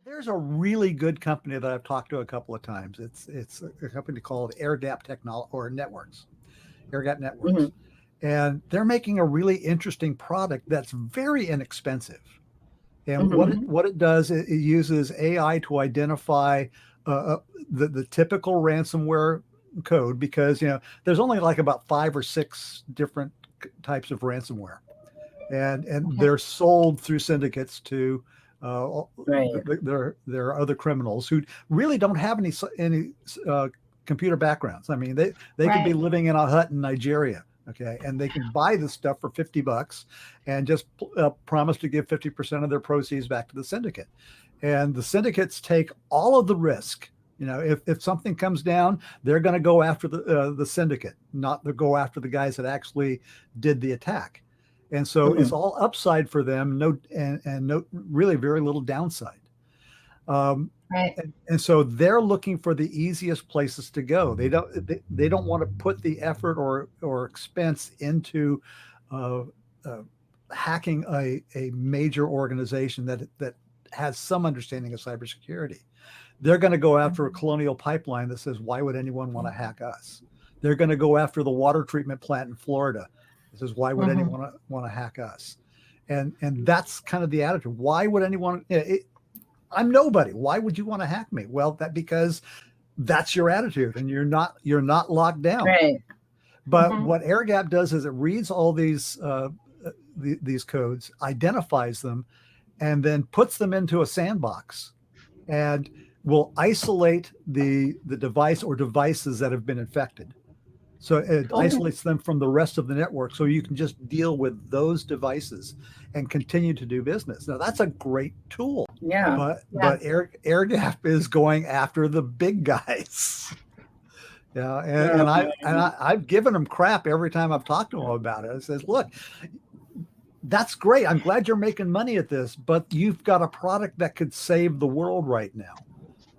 There's a really good company that I've talked to a couple of times. It's a company called Air Gap Technology or Networks, Air Gap Hmm. Networks, and they're making a really interesting product that's very inexpensive. And Hmm. what it does, it uses AI to identify uh, uh, the typical ransomware code, because there's only like about 5 or 6 different types of ransomware, and Okay. they're sold through syndicates to Right. there are other criminals who really don't have any uh, computer backgrounds. I mean, they could be Right. living in a hut in Nigeria, okay, and they can buy this stuff for $50 and just promise to give 50% of their proceeds back to the syndicate. And the syndicates take all of the risk. If something comes down, they're going to go after the syndicate, not to go after the guys that actually did the attack. And so it's Hmm. all upside for them, no, and no, really very little downside. Um, Right. and so they're looking for the easiest places to go. They don't want to put the effort or expense into uh, uh, hacking a major organization that has some understanding of cybersecurity. They're going to go after a colonial pipeline that says, why would anyone want to hack us? They're going to go after the water treatment plant in Florida. This is, why would Hmm. anyone want to hack us? And that's kind of the attitude. Why would anyone? I'm nobody. Why would you want to hack me? Well, because that's your attitude, and you're not locked down. Right. But Hmm. what AirGap does is it reads all these codes, identifies them, and then puts them into a sandbox, and will isolate the device or devices that have been infected. So it Okay. isolates them from the rest of the network, so you can just deal with those devices and continue to do business. Now that's a great tool, Yeah. but AirGap is going after the big guys. Yeah, Oh, I've given them crap every time I've talked to them about it. I says, look, that's great. I'm glad you're making money at this, but you've got a product that could save the world right now.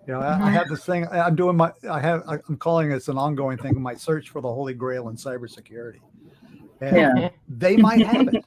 I Hmm. have this thing I'm calling it, it's an ongoing thing, my search for the holy grail in cybersecurity. And yeah. Okay. they might have it.